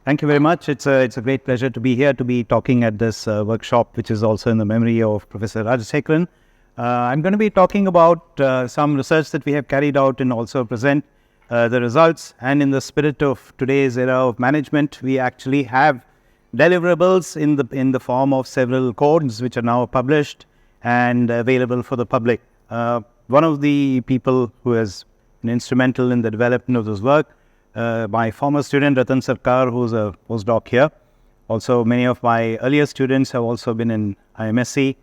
Thank you very much. It's a great pleasure to be here to be talking at this workshop, which is also in the memory of Professor Rajasekharan. I'm going to be talking about some research that we have carried out and also present the results. And in the spirit of today's era of management, we actually have deliverables in the form of several codes which are now published and available for the public. One of the people who has been instrumental in the development of this work, my former student Ratan Sarkar, who's a postdoc here. Also, many of my earlier students have also been in IMSc,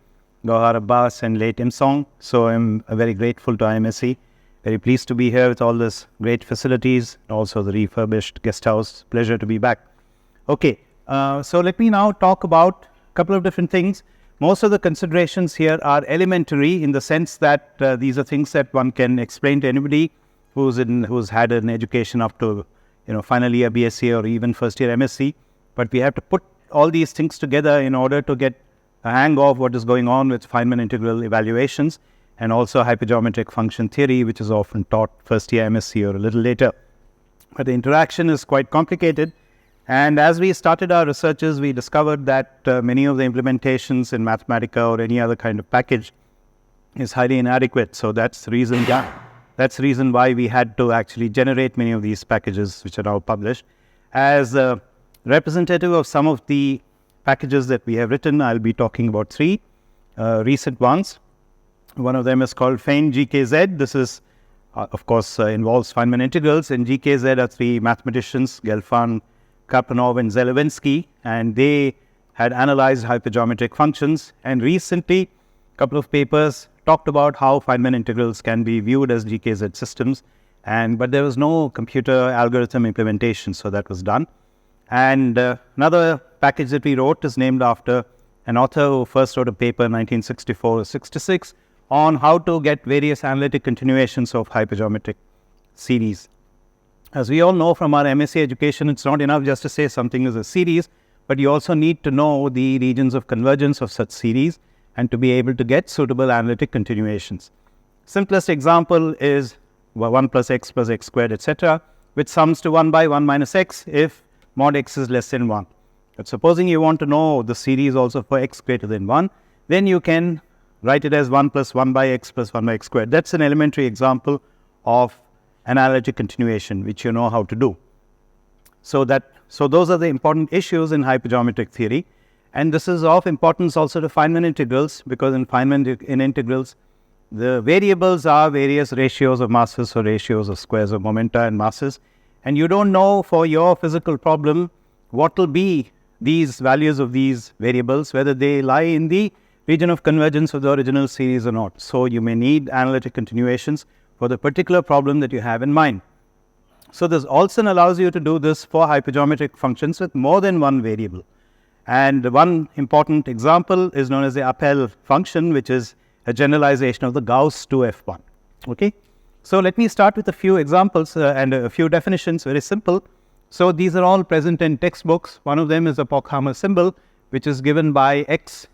Gauhar Abbas and late Imsong. So I'm very grateful to IMSc. Very pleased to be here with all this great facilities, also the refurbished guest house. Pleasure to be back. Okay, so let me now talk about a couple of different things. Most of the considerations here are elementary in the sense that these are things that one can explain to anybody who's had an education up to final year BSc or even first year MSc. But we have to put all these things together in order to get a hang of what is going on with Feynman integral evaluations and also hypergeometric function theory, which is often taught first year MSc or a little later. But the interaction is quite complicated. And as we started our researches, we discovered that many of the implementations in Mathematica or any other kind of package is highly inadequate. So that's the reason. That's the reason why we had to actually generate many of these packages, which are now published. As a representative of some of the packages that we have written, I'll be talking about three recent ones. One of them is called Feyn GKZ. This is, of course, involves Feynman integrals. And GKZ are three mathematicians, Gelfand, Karpanov, and Zelewinski, and they had analyzed hypergeometric functions. And recently, a couple of papers talked about how Feynman integrals can be viewed as GKZ systems, but there was no computer algorithm implementation, so that was done. And another package that we wrote is named after an author who first wrote a paper in 1964-66 on how to get various analytic continuations of hypergeometric series. As we all know from our MSc education, it's not enough just to say something is a series, but you also need to know the regions of convergence of such series and to be able to get suitable analytic continuations. Simplest example is 1 plus x squared, etc., which sums to 1 by 1 minus x if mod x is less than 1. But supposing you want to know the series also for x greater than 1, then you can write it as 1 plus 1 by x plus 1 by x squared. That's an elementary example of analytic continuation, which you know how to do. So those are the important issues in hypergeometric theory. And this is of importance also to Feynman integrals, because in Feynman integrals, the variables are various ratios of masses or ratios of squares of momenta and masses. And you don't know for your physical problem what will be these values of these variables, whether they lie in the region of convergence of the original series or not. So you may need analytic continuations for the particular problem that you have in mind. So this also allows you to do this for hypergeometric functions with more than one variable. And one important example is known as the Appel function, which is a generalization of the Gauss 2f1. Okay, so let me start with a few examples and a few definitions, very simple. So these are all present in textbooks. One of them is a Pochhammer symbol, which is given by x.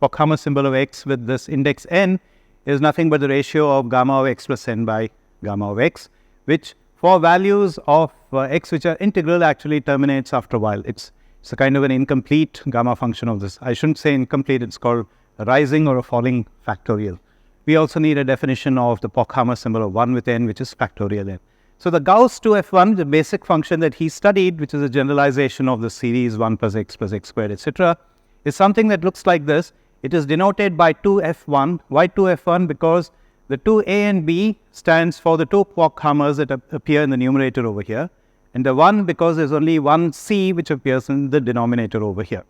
Pochhammer symbol of x with this index n is nothing but the ratio of gamma of x plus n by gamma of x, which for values of x which are integral actually terminates after a while. It's a kind of an incomplete gamma function of this. I shouldn't say incomplete, it's called a rising or a falling factorial. We also need a definition of the Pochhammer symbol of 1 with n, which is factorial n. So the Gauss 2f1, the basic function that he studied, which is a generalization of the series 1 plus x squared, etc., is something that looks like this. It is denoted by 2f1. Why 2f1? Because the 2a and b stands for the two Pochhammers that appear in the numerator over here. And the 1 because there's only one c which appears in the denominator over here.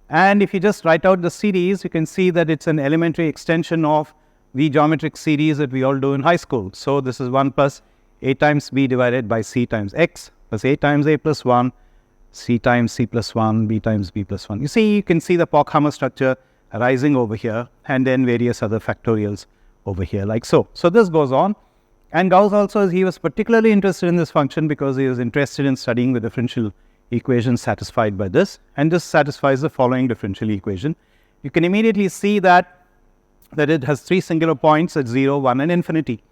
And if you just write out the series, you can see that it's an elementary extension of the geometric series that we all do in high school. So this is 1 plus a times b divided by c times x plus a times a plus 1, c times c plus 1, b times b plus 1. You can see the Pochhammer structure arising over here and then various other factorials over here like so. So this goes on. And Gauss also, he was particularly interested in this function because he was interested in studying the differential equation satisfied by this. And this satisfies the following differential equation. You can immediately see that it has three singular points at 0, 1 and infinity.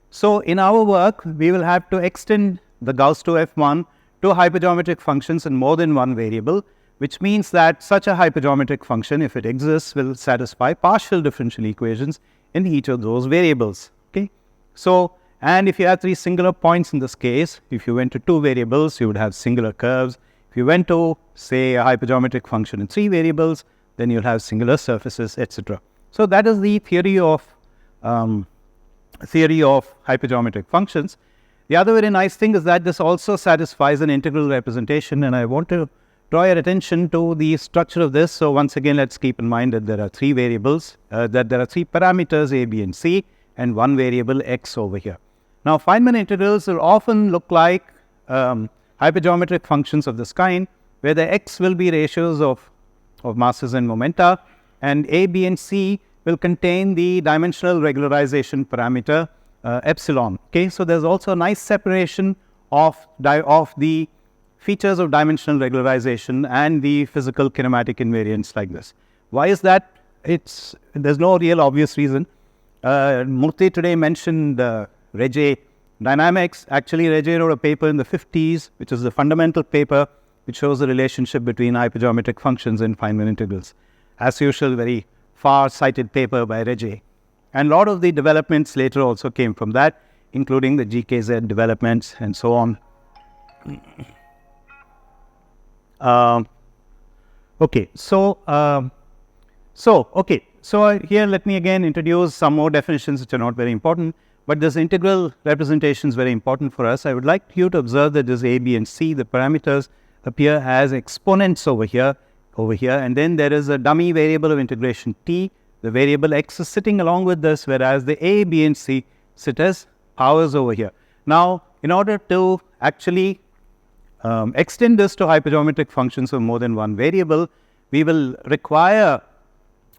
So in our work, we will have to extend the Gauss to F1 two hypergeometric functions in more than one variable, which means that such a hypergeometric function, if it exists, will satisfy partial differential equations in each of those variables. Okay, so and if you have three singular points in this case, if you went to two variables, you would have singular curves. If you went to, say, a hypergeometric function in three variables, then you'll have singular surfaces, etc. So that is the theory of hypergeometric functions. The other very nice thing is that this also satisfies an integral representation, and I want to draw your attention to the structure of this. So once again, let's keep in mind that there are three variables, that there are three parameters a, b, and c, and one variable x over here. Now, Feynman integrals will often look like hypergeometric functions of this kind, where the x will be ratios of masses and momenta, and a, b, and c will contain the dimensional regularization parameter epsilon. Okay, so there's also a nice separation of the features of dimensional regularization and the physical kinematic invariance like this. Why is that? There's no real obvious reason. Murthy today mentioned Regé dynamics. Actually, Regé wrote a paper in the 50s, which is the fundamental paper, which shows the relationship between hypergeometric functions and Feynman integrals. As usual, very far-sighted paper by Regé. And a lot of the developments later also came from that, including the GKZ developments and so on. So here let me again introduce some more definitions which are not very important, but this integral representation is very important for us. I would like you to observe that this a, b, and c, the parameters appear as exponents over here, and then there is a dummy variable of integration t. The variable x is sitting along with this, whereas the a, b, and c sit as powers over here. Now, in order to actually extend this to hypergeometric functions of more than one variable, we will require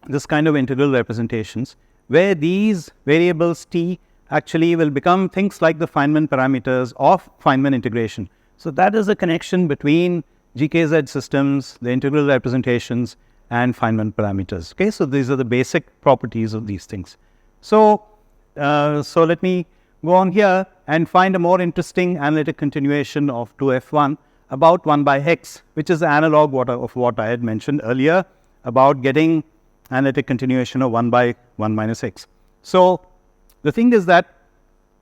this kind of integral representations, where these variables t actually will become things like the Feynman parameters of Feynman integration. So that is the connection between GKZ systems, the integral representations, and Feynman parameters. Okay, so these are the basic properties of these things. So let me go on here and find a more interesting analytic continuation of 2f1 about 1 by x, which is the analog of what I had mentioned earlier about getting analytic continuation of 1 by 1 minus x. So the thing is that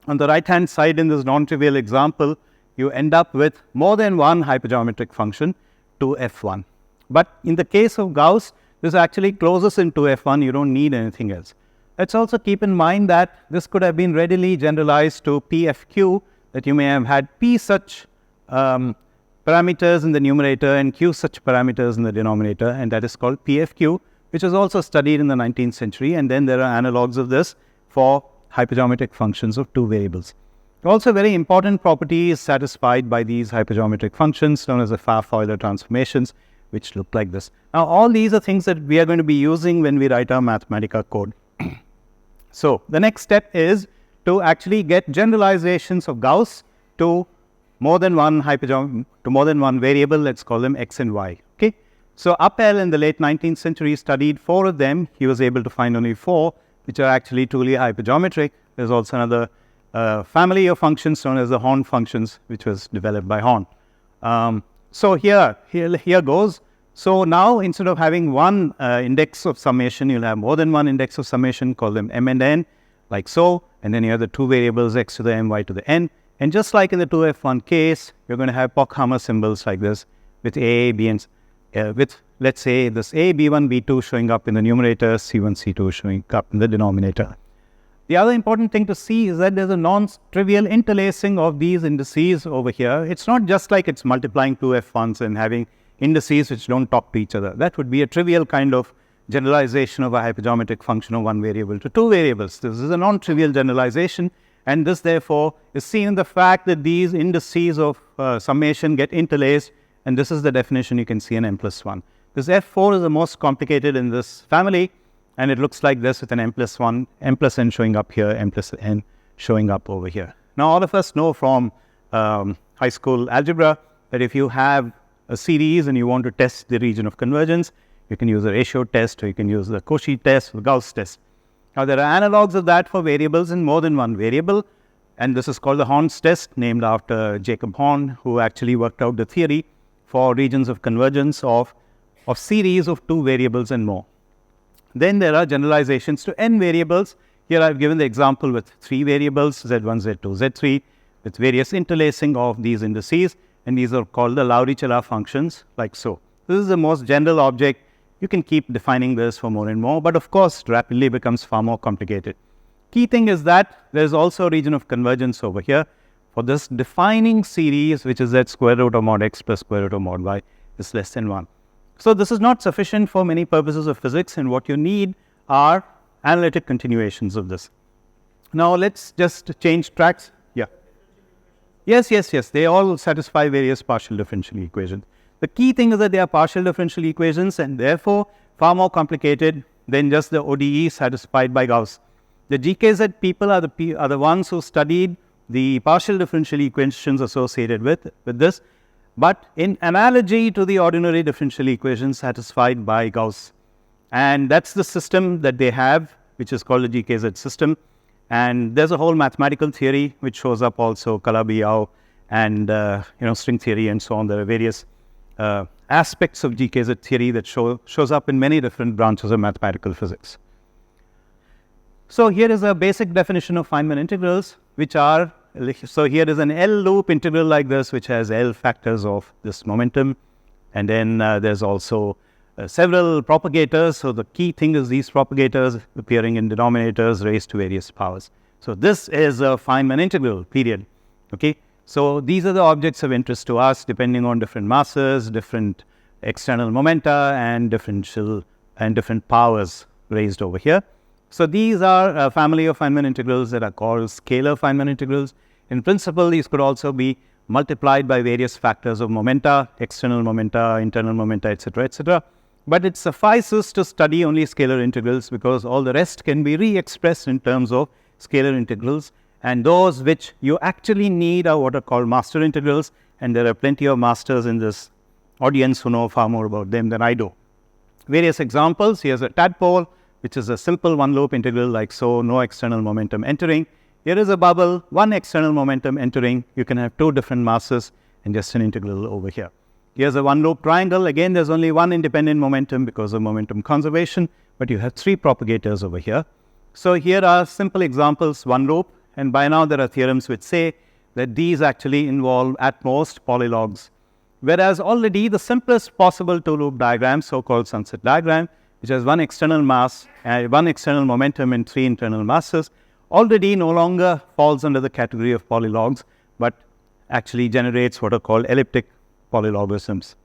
on the right hand side in this non-trivial example, you end up with more than one hypergeometric function, 2f1. But in the case of Gauss, this actually closes in 2f1, you don't need anything else. Let's also keep in mind that this could have been readily generalized to pfq, that you may have had p such parameters in the numerator and q such parameters in the denominator, and that is called pfq, which was also studied in the 19th century, and then there are analogues of this for hypergeometric functions of two variables. Also, very important property is satisfied by these hypergeometric functions known as the Farf-Euler transformations, which look like this. Now, all these are things that we are going to be using when we write our Mathematica code. So, the next step is to actually get generalizations of Gauss to more than one variable. Let's call them x and y. Okay. So, Appel in the late 19th century studied 4 of them. He was able to find only 4, which are actually truly hypergeometric. There's also another family of functions known as the Horn functions, which was developed by Horn. So here goes. So now instead of having one index of summation, you'll have more than one index of summation, call them m and n, like so. And then you have the two variables x to the m, y to the n. And just like in the 2f1 case, you're going to have Pochhammer symbols like this with a, b, and with, let's say, this a, b1, b2 showing up in the numerator, c1, c2 showing up in the denominator. The other important thing to see is that there's a non-trivial interlacing of these indices over here. It's not just like it's multiplying 2f1s and having indices which don't talk to each other. That would be a trivial kind of generalization of a hypergeometric function of one variable to two variables. This is a non-trivial generalization, and this therefore is seen in the fact that these indices of summation get interlaced, and this is the definition you can see in m plus 1. This f4 is the most complicated in this family, and it looks like this with an m plus 1, m plus n showing up here, m plus n showing up over here. Now, all of us know from high school algebra that if you have a series and you want to test the region of convergence, you can use a ratio test, or you can use the Cauchy test or Gauss test. Now, there are analogues of that for variables in more than one variable. And this is called the Horn's test, named after Jacob Horn, who actually worked out the theory for regions of convergence of series of 2 variables and more. Then there are generalizations to n variables. Here I've given the example with 3 variables, z1, z2, z3, with various interlacing of these indices, and these are called the Lauricella functions, like so. This is the most general object. You can keep defining this for more and more, but of course, it rapidly becomes far more complicated. Key thing is that there is also a region of convergence over here for this defining series, which is z square root of mod x plus square root of mod y is less than 1. So this is not sufficient for many purposes of physics, and what you need are analytic continuations of this. Now let's just change tracks. Yeah. Yes. They all satisfy various partial differential equations. The key thing is that they are partial differential equations and therefore far more complicated than just the ODE satisfied by Gauss. The GKZ people are the ones who studied the partial differential equations associated with this, but in analogy to the ordinary differential equations satisfied by Gauss. And that's the system that they have, which is called the GKZ system. And there's a whole mathematical theory which shows up also, Calabi-Yau and string theory and so on. There are various aspects of GKZ theory that shows up in many different branches of mathematical physics. So here is a basic definition of Feynman integrals, which are, so here is an L loop integral like this, which has L factors of this momentum. And then there's also several propagators. So the key thing is these propagators appearing in denominators raised to various powers. So this is a Feynman integral, period. Okay. So these are the objects of interest to us, depending on different masses, different external momenta, and different powers raised over here. So these are a family of Feynman integrals that are called scalar Feynman integrals. In principle, these could also be multiplied by various factors of momenta, external momenta, internal momenta, etc., etc. But it suffices to study only scalar integrals, because all the rest can be re-expressed in terms of scalar integrals. And those which you actually need are what are called master integrals. And there are plenty of masters in this audience who know far more about them than I do. Various examples. Here's a tadpole, which is a simple one loop integral like so, no external momentum entering. Here is a bubble, one external momentum entering. You can have 2 different masses and just an integral over here. Here's a one loop triangle. Again, there's only one independent momentum because of momentum conservation, but you have 3 propagators over here. So here are simple examples, one loop, and by now there are theorems which say that these actually involve at most polylogs. Whereas already the simplest possible 2 loop diagram, so-called sunset diagram, which has one external mass, one external momentum and 3 internal masses, already no longer falls under the category of polylogs, but actually generates what are called elliptic polylogisms.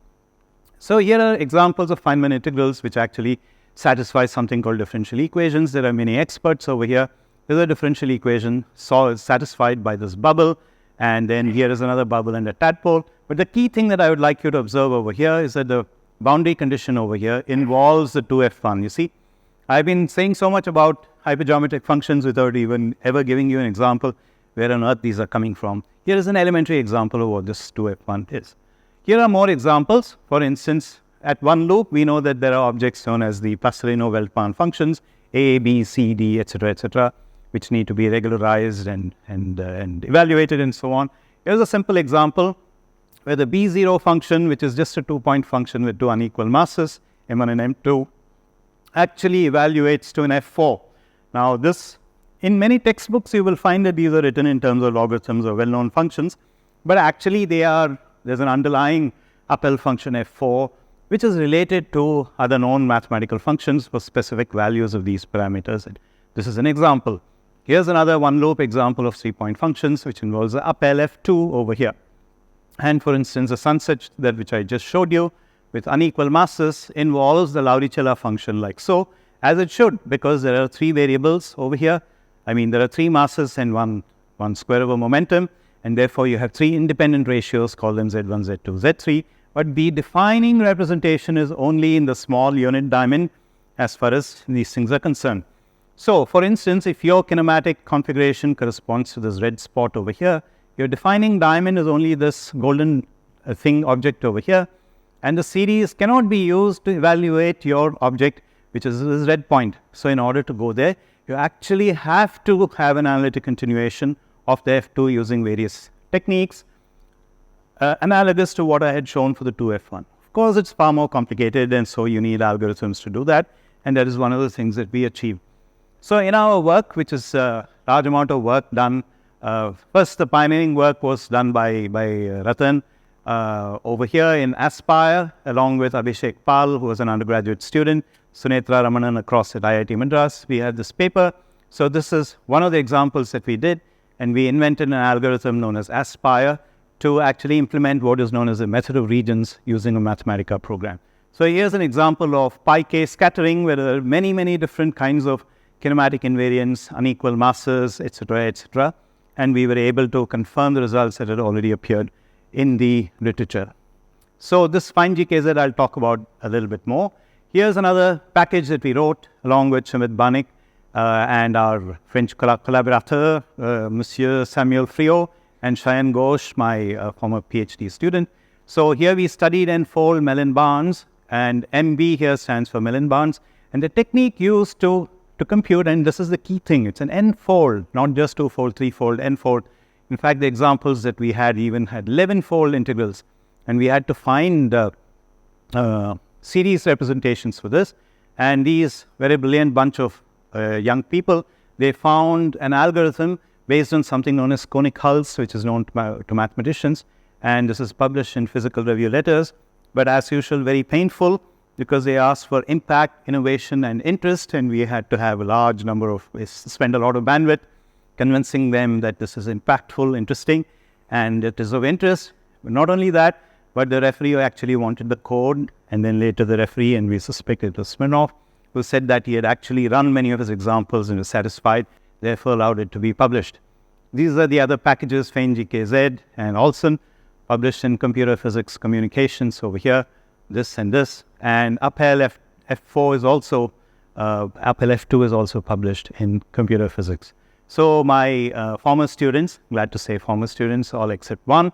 So here are examples of Feynman integrals which actually satisfy something called differential equations. There are many experts over here. There's a differential equation satisfied by this bubble, and then here is another bubble and a tadpole. But the key thing that I would like you to observe over here is that the boundary condition over here involves the 2f1. You see, I've been saying so much about hypergeometric functions without even ever giving you an example where on earth these are coming from. Here is an elementary example of what this 2f1 is. Here are more examples. For instance, at one loop, we know that there are objects known as the Passerino-Veltman functions, A, B, C, D, etc., etc., which need to be regularized and evaluated and so on. Here's a simple example where the B0 function, which is just a 2-point function with 2 unequal masses, M1 and M2, actually evaluates to an F4. Now this, in many textbooks, you will find that these are written in terms of logarithms or well-known functions, but actually there's an underlying Appel function F4, which is related to other known mathematical functions for specific values of these parameters. And this is an example. Here's another one-loop example of 3-point functions, which involves the Appel F2 over here. And for instance, the sunset that which I just showed you with unequal masses involves the Lauricella function like so, as it should, because there are 3 variables over here. I mean, there are 3 masses and one square of a momentum, and therefore you have 3 independent ratios, call them Z1, Z2, Z3. But the defining representation is only in the small unit diamond as far as these things are concerned. So, for instance, if your kinematic configuration corresponds to this red spot over here, your defining diamond is only this golden thing object over here, and the series cannot be used to evaluate your object, which is this red point. So in order to go there, you actually have to have an analytic continuation of the F2 using various techniques, analogous to what I had shown for the 2F1. Of course, it's far more complicated, and so you need algorithms to do that, and that is one of the things that we achieve. So in our work, which is a large amount of work done, first the pioneering work was done by Ratan over here in Aspire, along with Abhishek Pal, who was an undergraduate student, Sunetra Ramanan across at IIT Madras. We had this paper. So this is one of the examples that we did, and we invented an algorithm known as Aspire to actually implement what is known as a method of regions using a Mathematica program. So here's an example of pi-k scattering, where there are many, many different kinds of kinematic invariants, unequal masses, etc., etc. And we were able to confirm the results that had already appeared in the literature. So this fine GKZ I'll talk about a little bit more. Here's another package that we wrote along with Sumit Banik and our French collaborateur, Monsieur Samuel Friot, and Cheyenne Ghosh, my former PhD student. So here we studied n-fold Mellin-Barnes, and MB here stands for Mellin-Barnes. And the technique used to compute, and this is the key thing, it's an n-fold, not just 2-fold, 3-fold, n-fold. In fact, the examples that we had even had 11-fold integrals, and we had to find series representations for this. And these very brilliant bunch of young people, they found an algorithm based on something known as conic hulls, which is known to mathematicians, and this is published in Physical Review Letters, but as usual, very painful, because they asked for impact, innovation, and interest, and we had to have a large number of, spend a lot of bandwidth convincing them that this is impactful, interesting, and it is of interest. But not only that, but the referee actually wanted the code, and then later the referee, and we suspect it was Smirnov, who said that he had actually run many of his examples and was satisfied, therefore allowed it to be published. These are the other packages, Feyn GKZ and Olson, published in Computer Physics Communications over here, this and this. And Uphill F4 is also, Uphill F2 is also published in Computer Physics. So my former students, glad to say former students, all except one,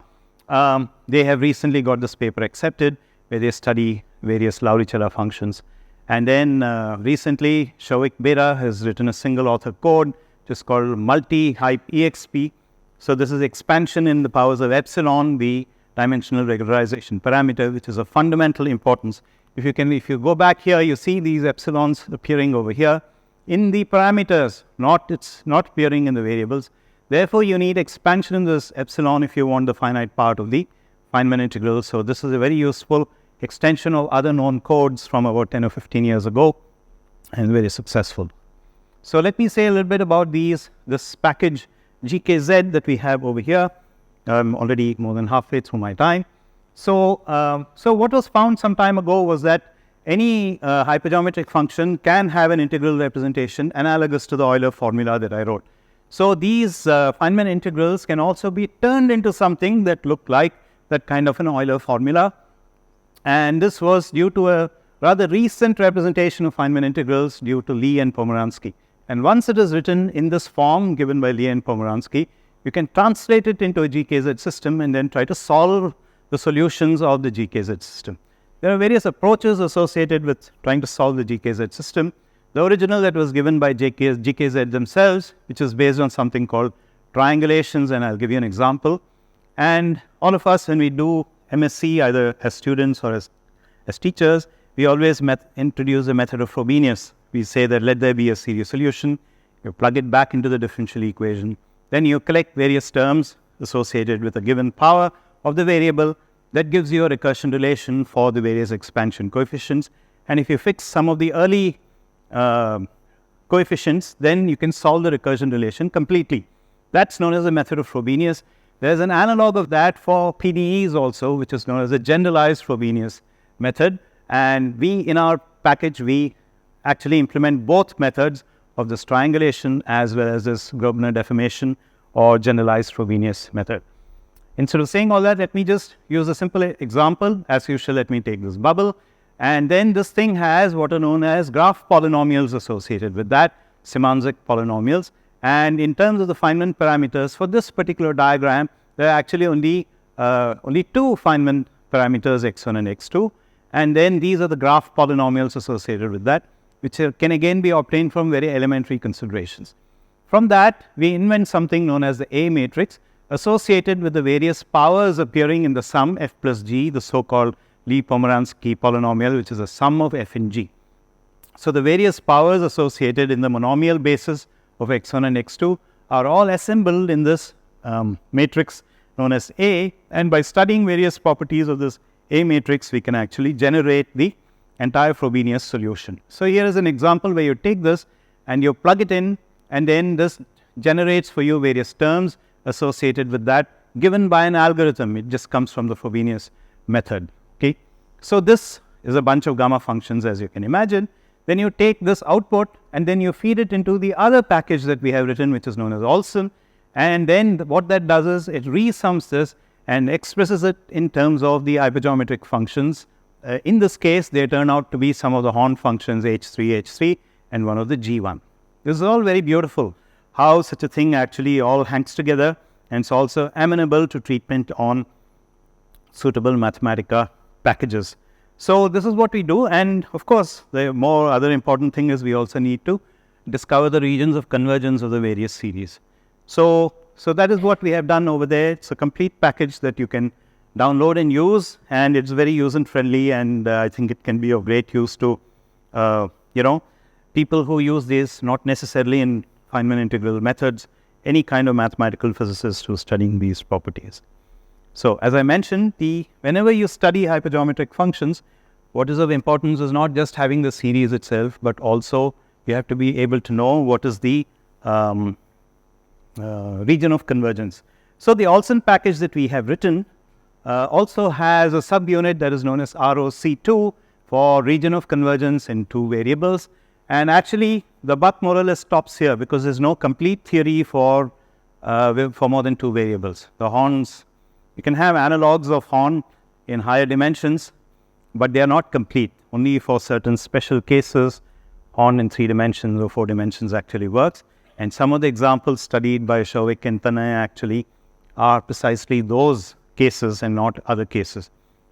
they have recently got this paper accepted, where they study various Lauricella functions. And then recently, Shoik Bera has written a single author code, which is called multi-hype EXP. So this is expansion in the powers of epsilon, the dimensional regularization parameter, which is of fundamental importance. If you go back here, you see these epsilons appearing over here in the parameters, it's not appearing in the variables. Therefore, you need expansion in this epsilon if you want the finite part of the Feynman integral. So this is a very useful extension of other known codes from about 10 or 15 years ago, and very successful. So let me say a little bit about this package GKZ that we have over here. I'm already more than halfway through my time. So what was found some time ago was that any hypergeometric function can have an integral representation analogous to the Euler formula that I wrote. So these Feynman integrals can also be turned into something that looked like that kind of an Euler formula. And this was due to a rather recent representation of Feynman integrals due to Lee and Pomeranski. And once it is written in this form given by Lee and Pomeranski, you can translate it into a GKZ system and then try to solve the solutions of the GKZ system. There are various approaches associated with trying to solve the GKZ system. The original that was given by GKZ themselves, which is based on something called triangulations, and I'll give you an example. And all of us, when we do MSc, either as students or as teachers, we always introduce the method of Frobenius. We say that let there be a series solution, you plug it back into the differential equation, then you collect various terms associated with a given power of the variable. That gives you a recursion relation for the various expansion coefficients. And if you fix some of the early coefficients, then you can solve the recursion relation completely. That's known as the method of Frobenius. There's an analog of that for PDEs also, which is known as the generalized Frobenius method. And in our package, we actually implement both methods of this triangulation as well as this Grobner deformation or generalized Frobenius method. Instead of saying all that, let me just use a simple example. As usual, let me take this bubble. And then this thing has what are known as graph polynomials associated with that, Szymanczyk polynomials. And in terms of the Feynman parameters, for this particular diagram, there are actually only two Feynman parameters, x1 and x2. And then these are the graph polynomials associated with that, which can again be obtained from very elementary considerations. From that, we invent something known as the A matrix associated with the various powers appearing in the sum f plus g, the so-called Lie-Pomeranski polynomial, which is a sum of f in g. So the various powers associated in the monomial basis of x1 and x2 are all assembled in this matrix known as A, and by studying various properties of this A matrix, we can actually generate the entire Frobenius solution. So here is an example where you take this and you plug it in, and then this generates for you various terms associated with that given by an algorithm. It just comes from the Frobenius method. Okay, so this is a bunch of gamma functions, as you can imagine. Then you take this output and then you feed it into the other package that we have written, which is known as Olson, and then what that does is it resums this and expresses it in terms of the hypergeometric functions. In this case, they turn out to be some of the Horn functions H3, H3, and one of the G1. This is all very beautiful, how such a thing actually all hangs together, and it's also amenable to treatment on suitable Mathematica packages. So this is what we do, and of course, the more other important thing is we also need to discover the regions of convergence of the various series. So that is what we have done over there. It's a complete package that you can download and use, and it's very user friendly, and I think it can be of great use to people who use this, not necessarily in Feynman integral methods, any kind of mathematical physicist who's studying these properties. So as I mentioned, whenever you study hypergeometric functions, what is of importance is not just having the series itself, but also you have to be able to know what is the region of convergence. So the Olson package that we have written also has a subunit that is known as ROC2 for region of convergence in two variables. And actually, the buck more or less stops here because there's no complete theory for more than two variables. The Horns, you can have analogs of Horn in higher dimensions, but they are not complete. Only for certain special cases, Horn in 3 dimensions or 4 dimensions actually works. And some of the examples studied by Shovik and Tanay actually are precisely those cases and not other cases.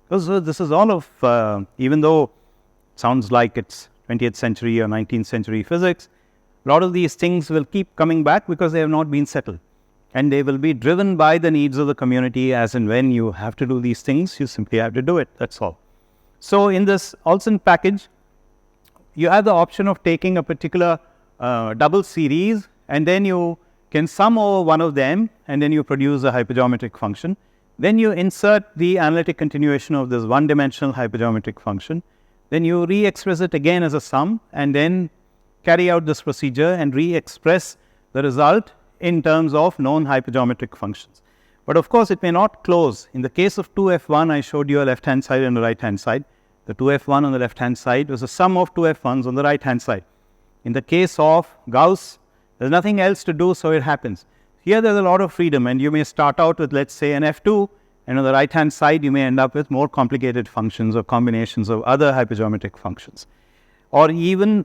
So this is all of, even though it sounds like it's 20th century or 19th century physics, a lot of these things will keep coming back because they have not been settled. And they will be driven by the needs of the community, as and when you have to do these things, you simply have to do it, that's all. So in this Olson package, you have the option of taking a particular double series, and then you can sum over one of them, and then you produce a hypergeometric function. Then you insert the analytic continuation of this one-dimensional hypergeometric function. Then you re-express it again as a sum, and then carry out this procedure and re-express the result in terms of known hypergeometric functions. But of course, it may not close. In the case of 2f1, I showed you a left-hand side and a right-hand side. The 2f1 on the left-hand side was a sum of 2f1s on the right-hand side. In the case of Gauss, there's nothing else to do, so it happens. Here there's a lot of freedom, and you may start out with, let's say, an f2, and on the right-hand side, you may end up with more complicated functions or combinations of other hypergeometric functions. Or even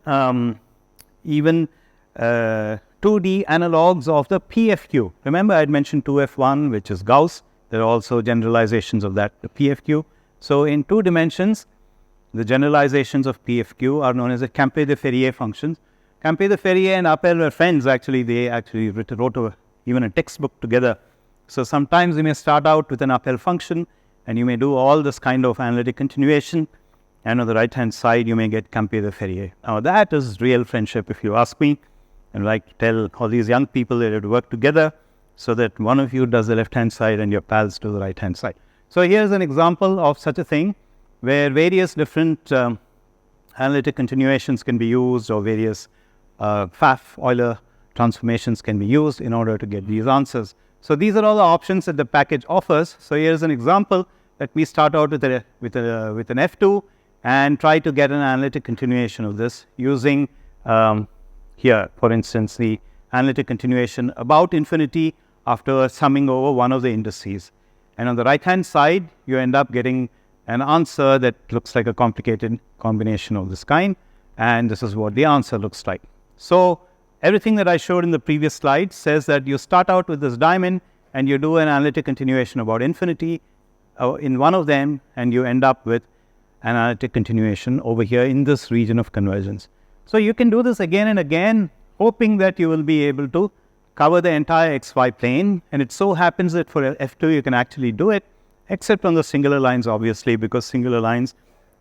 2D analogues of the PFQ. Remember, I had mentioned 2f1, which is Gauss. There are also generalizations of that, the PFQ. So in 2 dimensions, the generalizations of PFQ are known as the Campé de Ferrier functions. Campé de Ferrier and Appel were friends, actually. They actually wrote even a textbook together. So sometimes you may start out with an Appel function, and you may do all this kind of analytic continuation, and on the right-hand side, you may get Campé de Ferrier. Now, that is real friendship, if you ask me. And like to tell all these young people that have to work together so that one of you does the left-hand side and your pals do the right-hand side. So here's an example of such a thing where various different analytic continuations can be used, or various Pfaff-Euler transformations can be used in order to get these answers. So these are all the options that the package offers. So here's an example that we start out with an F2 and try to get an analytic continuation of this using here, for instance, the analytic continuation about infinity after summing over one of the indices. And on the right-hand side, you end up getting an answer that looks like a complicated combination of this kind, and this is what the answer looks like. So everything that I showed in the previous slide says that you start out with this diamond and you do an analytic continuation about infinity in one of them, and you end up with an analytic continuation over here in this region of convergence. So you can do this again and again hoping that you will be able to cover the entire xy plane. And it so happens that for F2 you can actually do it, except on the singular lines, obviously, because singular lines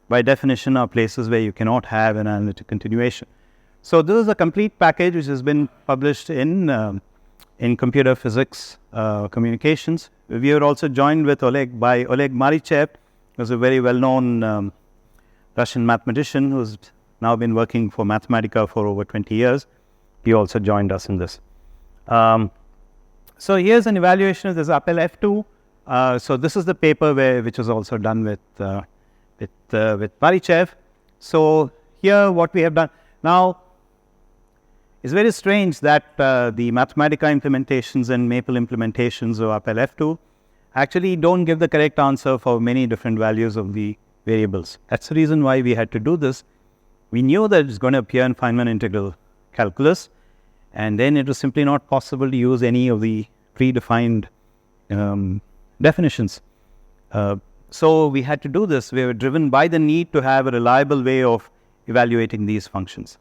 by definition are places where you cannot have an analytic continuation. So this is a complete package which has been published in computer physics communications. We are also joined with Oleg Marichev, who's a very well-known Russian mathematician who's now been working for Mathematica for over 20 years. He also joined us in this. So here's an evaluation of this Appel F2. So this is the paper which was also done with Marichev. So here what we have done now, it's very strange that the Mathematica implementations and Maple implementations of Appel F2 actually don't give the correct answer for many different values of the variables. That's the reason why we had to do this. We knew that it's going to appear in Feynman integral calculus, and then it was simply not possible to use any of the predefined definitions. So we had to do this. We were driven by the need to have a reliable way of evaluating these functions.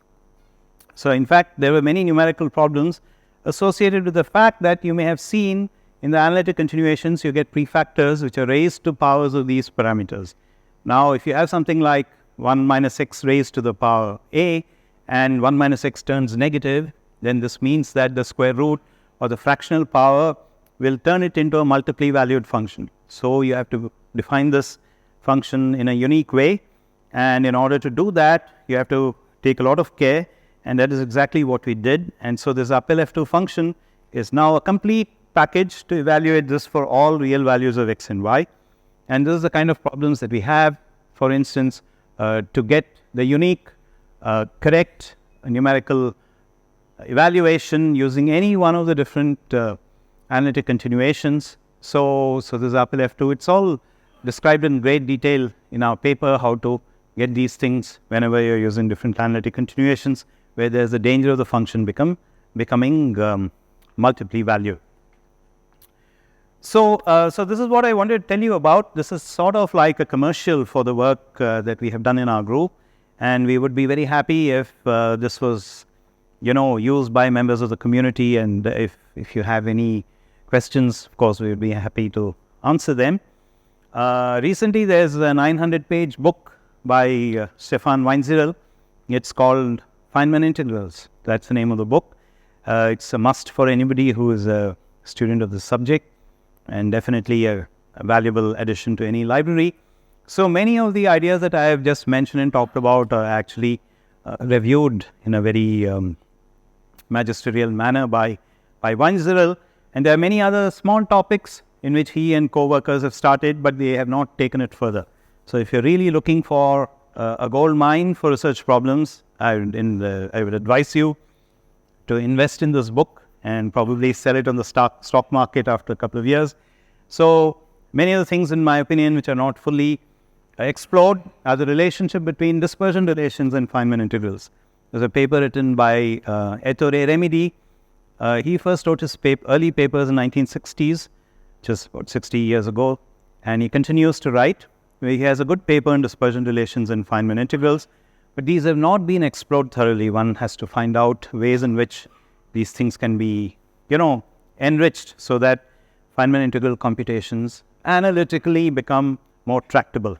So in fact, there were many numerical problems associated with the fact that you may have seen in the analytic continuations, you get prefactors which are raised to powers of these parameters. Now, if you have something like 1 minus x raised to the power a, and 1 minus x turns negative, then this means that the square root or the fractional power will turn it into a multiply valued function. So you have to define this function in a unique way, and in order to do that, you have to take a lot of care, and that is exactly what we did. And so this Appel F2 function is now a complete package to evaluate this for all real values of x and y. And this is the kind of problems that we have. For instance, to get the unique correct numerical evaluation using any one of the different analytic continuations. So this Appel F2, it's all described in great detail in our paper, how to get these things whenever you're using different analytic continuations, where there's a danger of the function becoming multiply value. So this is what I wanted to tell you about. This is sort of like a commercial for the work that we have done in our group, and we would be very happy if this was, used by members of the community. And if you have any questions, of course, we would be happy to answer them. Recently, there's a 900-page book by Stefan Weinzierl. It's called Feynman Integrals. That's the name of the book. It's a must for anybody who is a student of the subject, and definitely a valuable addition to any library. So many of the ideas that I have just mentioned and talked about are actually reviewed in a very magisterial manner by Weinzierl. And there are many other small topics in which he and co-workers have started, but they have not taken it further. So if you're really looking for a gold mine for research problems, I would advise you to invest in this book and probably sell it on the stock market after a couple of years. So many of the things, in my opinion, which are not fully explored are the relationship between dispersion relations and Feynman integrals. There's a paper written by Ettore Remedi. He first wrote his early papers in 1960s, just about 60 years ago, and he continues to write. He has a good paper on dispersion relations and Feynman integrals, but these have not been explored thoroughly. One has to find out ways in which these things can be, enriched so that Feynman integral computations analytically become more tractable.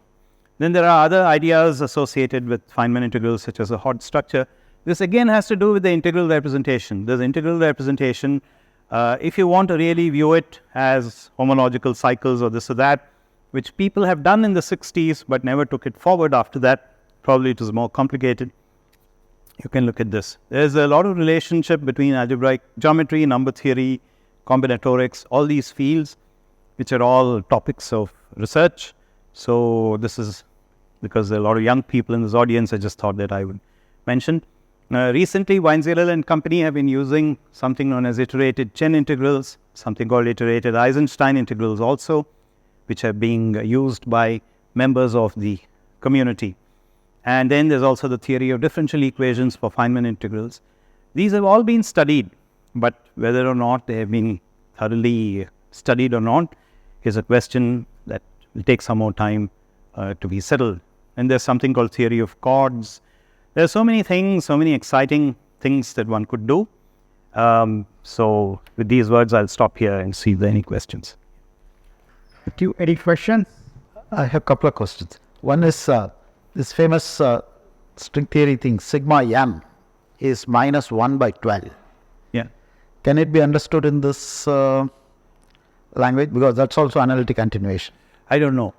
Then there are other ideas associated with Feynman integrals, such as a Hodge structure. This again has to do with the integral representation. There's integral representation. If you want to really view it as homological cycles or this or that, which people have done in the 60s but never took it forward after that, probably it was more complicated. You can look at this. There's a lot of relationship between algebraic geometry, number theory, combinatorics, all these fields, which are all topics of research. So this is because there are a lot of young people in this audience, I just thought that I would mention. Recently, Weinzierl and company have been using something known as iterated Chen integrals, something called iterated Eisenstein integrals also, which are being used by members of the community. And then there's also the theory of differential equations for Feynman integrals. These have all been studied, but whether or not they have been thoroughly studied or not is a question that will take some more time to be settled. And there's something called theory of chords. There are so many things, so many exciting things that one could do. So with these words, I'll stop here and see if there are any questions. Any questions? I have a couple of questions. One is this famous string theory thing, sigma m is minus 1 by 12. Yeah. Can it be understood in this language? Because that's also analytic continuation. I don't know.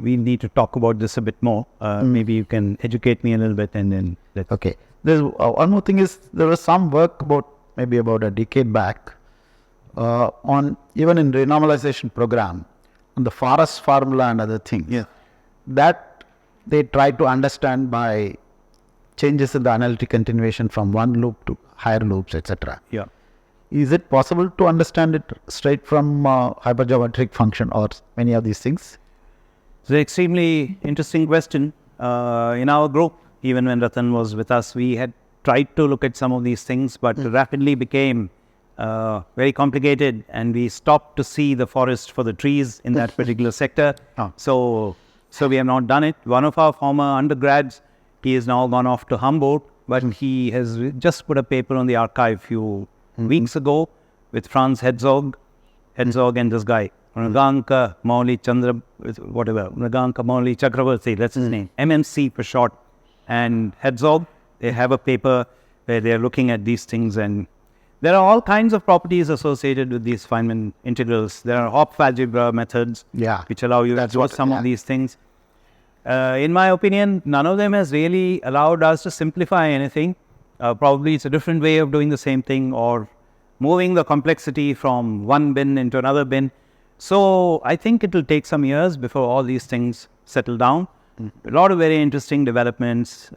We need to talk about this a bit more. Maybe you can educate me a little bit and then let's... Okay. There's one more thing is there was some work maybe about a decade back on even in renormalization program on the Forest formula and other things. Yeah. That they try to understand by changes in the analytic continuation from one loop to higher loops, etc. Yeah. Is it possible to understand it straight from hypergeometric function or many of these things? It's an extremely interesting question. In our group, even when Ratan was with us, we had tried to look at some of these things, but rapidly became very complicated, and we stopped to see the forest for the trees in that particular sector. So we have not done it. One of our former undergrads, he has now gone off to Hamburg, but he has just put a paper on the archive few weeks ago with Franz Herzog and this guy, Mriganka Mauli Chakravarti, that's his name, MMC for short, and Herzog. They have a paper where they are looking at these things, and there are all kinds of properties associated with these Feynman integrals. There are Hopf algebra methods, which allow you to do some of these things. In my opinion, none of them has really allowed us to simplify anything. Probably it's a different way of doing the same thing or moving the complexity from one bin into another bin. So I think it will take some years before all these things settle down. A lot of very interesting developments.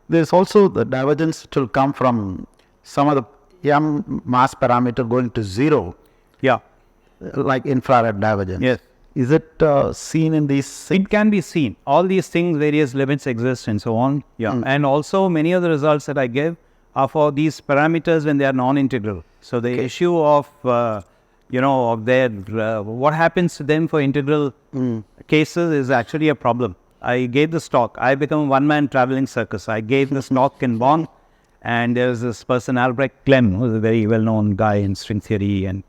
There's also the divergence which will come from some of the m mass parameter going to 0. Yeah. Like infrared divergence. Yes. Is it seen in these? It can be seen. All these things, various limits exist and so on. Yeah. And also many of the results that I give are for these parameters when they are non-integral. So the issue of, of their, what happens to them for integral cases is actually a problem. I gave this talk. I become a one-man traveling circus. I gave this talk in Bonn, and there's this person, Albrecht Klemm, who's a very well-known guy in string theory, and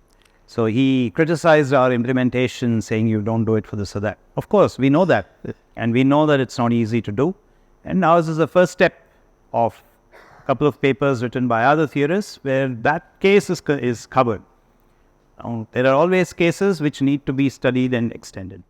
so he criticized our implementation, saying you don't do it for this or that. Of course, we know that, and we know that it's not easy to do. And now this is the first step of a couple of papers written by other theorists where that case is covered. Now, there are always cases which need to be studied and extended.